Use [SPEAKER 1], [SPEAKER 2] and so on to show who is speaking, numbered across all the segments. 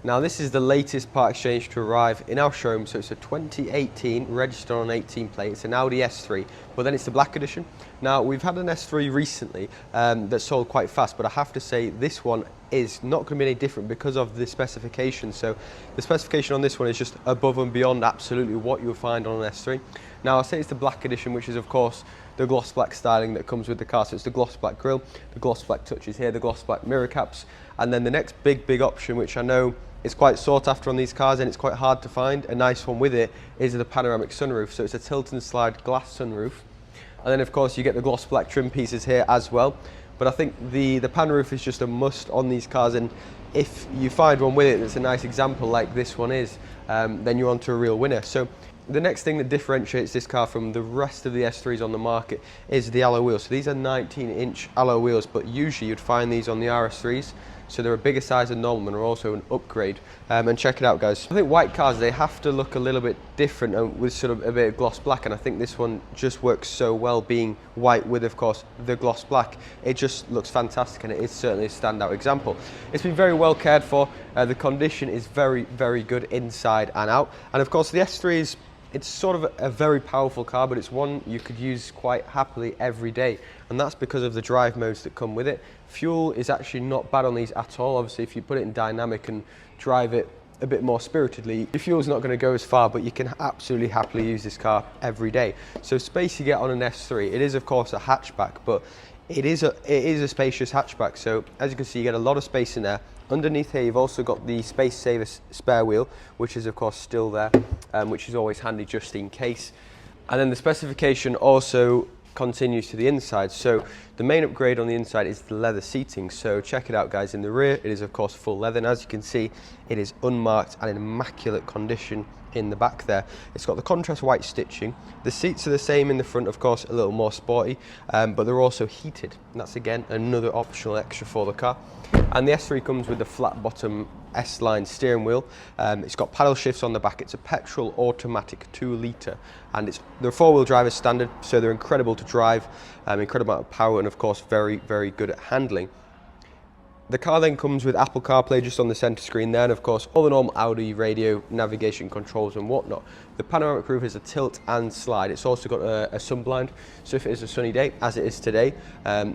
[SPEAKER 1] Now this is the latest part exchange to arrive in our showroom, so it's a 2018 registered on an 18 plate. It's an Audi S3, but then it's the Black Edition. Now we've had an S3 recently that sold quite fast, but I have to say this one is not going to be any different because of the specification. So the specification on this one is just above and beyond absolutely what you'll find on an S3. Now I'll say it's the Black Edition, which is of course the gloss black styling that comes with the car. So it's the gloss black grille, the gloss black touches here, the gloss black mirror caps, and then the next big option, which I know is quite sought after on these cars and it's quite hard to find a nice one with it, is the panoramic sunroof. So it's a tilt and slide glass sunroof, and then of course you get the gloss black trim pieces here as well. But I think the pan roof is just a must on these cars, and if you find one with it that's a nice example like this one is, then you're onto a real winner. So the next thing that differentiates this car from the rest of the S3s on the market is the alloy wheels. So these are 19-inch alloy wheels, but usually you'd find these on the RS3s. So they're a bigger size than normal and are also an upgrade. And check it out, guys. I think white cars, they have to look a little bit different with sort of a bit of gloss black, and I think this one just works so well being white with, of course, the gloss black. It just looks fantastic, and it is certainly a standout example. It's been very well cared for. The condition is very good inside and out. And of course the S3 it's sort of a very powerful car, but it's one you could use quite happily every day, and that's because of the drive modes that come with it. Fuel is actually not bad on these at all. Obviously, if you put it in dynamic and drive it a bit more spiritedly, your fuel's not going to go as far, but you can absolutely happily use this car every day. So space you get on an S3, it is of course a hatchback, but it is a spacious hatchback. So as you can see, you get a lot of space in there. Underneath here, you've also got the space saver spare wheel, which is of course still there, which is always handy just in case. And then the specification also continues to the inside. So the main upgrade on the inside is the leather seating. So check it out, guys. In the rear, it is of course full leather, and as you can see, it is unmarked and in immaculate condition in the back there. It's got the contrast white stitching. The seats are the same in the front, of course, a little more sporty, but they're also heated. And that's again another optional extra for the car. And the S3 comes with the flat bottom S-line steering wheel. It's got paddle shifts on the back. It's a petrol automatic 2-litre, and they're four-wheel drive as standard, so they're incredible to drive, incredible amount of power, and of course very good at handling. The car then comes with Apple CarPlay just on the centre screen there, and of course all the normal Audi radio, navigation controls and whatnot. The panoramic roof is a tilt and slide. It's also got a sun blind, so if it is a sunny day, as it is today,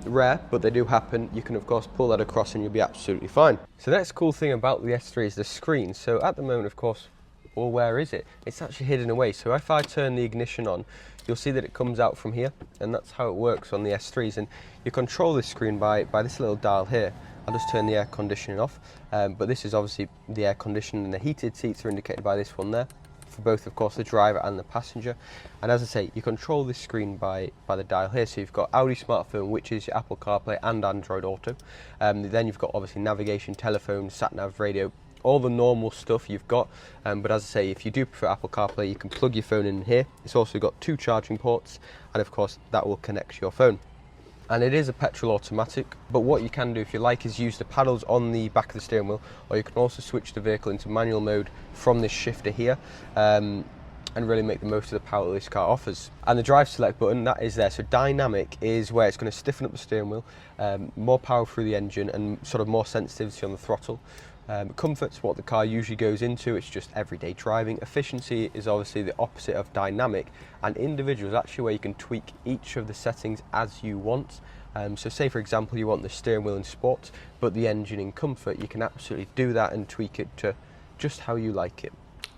[SPEAKER 1] rare, but they do happen, you can of course pull that across and you'll be absolutely fine. So the next cool thing about the S3 is the screen. So at the moment, of course, well, where is it? It's actually hidden away. So if I turn the ignition on, you'll see that it comes out from here, and that's how it works on the S3s. And you control this screen by this little dial here. I'll just turn the air conditioning off, but this is obviously the air conditioning, and the heated seats are indicated by this one there, for both of course the driver and the passenger. And as I say, you control this screen by the dial here. So you've got Audi smartphone, which is your Apple CarPlay and Android Auto. Then you've got obviously navigation, telephone, sat-nav, radio, all the normal stuff you've got, but as I say, if you do prefer Apple CarPlay, you can plug your phone in here. It's also got 2 charging ports, and of course that will connect to your phone. And it is a petrol automatic, but what you can do if you like is use the paddles on the back of the steering wheel, or you can also switch the vehicle into manual mode from this shifter here, and really make the most of the power that this car offers. And the drive select button, that is there. So dynamic is where it's going to stiffen up the steering wheel, more power through the engine and sort of more sensitivity on the throttle. Comfort's what the car usually goes into, it's just everyday driving. Efficiency is obviously the opposite of dynamic, and individual is actually where you can tweak each of the settings as you want. So say for example you want the steering wheel in sport, but the engine in comfort, you can absolutely do that and tweak it to just how you like it.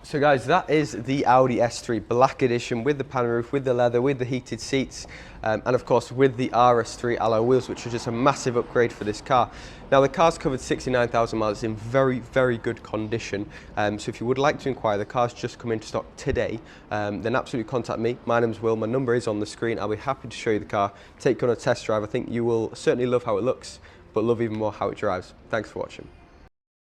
[SPEAKER 1] So guys, that is the Audi S3 Black Edition with the pan roof, with the leather, with the heated seats, and of course with the RS3 alloy wheels, which are just a massive upgrade for this car. Now the car's covered 69,000 miles, in very good condition. So if you would like to inquire, the car's just come into stock today, then absolutely contact me. My name's Will, my number is on the screen. I'll be happy to show you the car, take you on a test drive. I think you will certainly love how it looks, but love even more how it drives. Thanks for watching.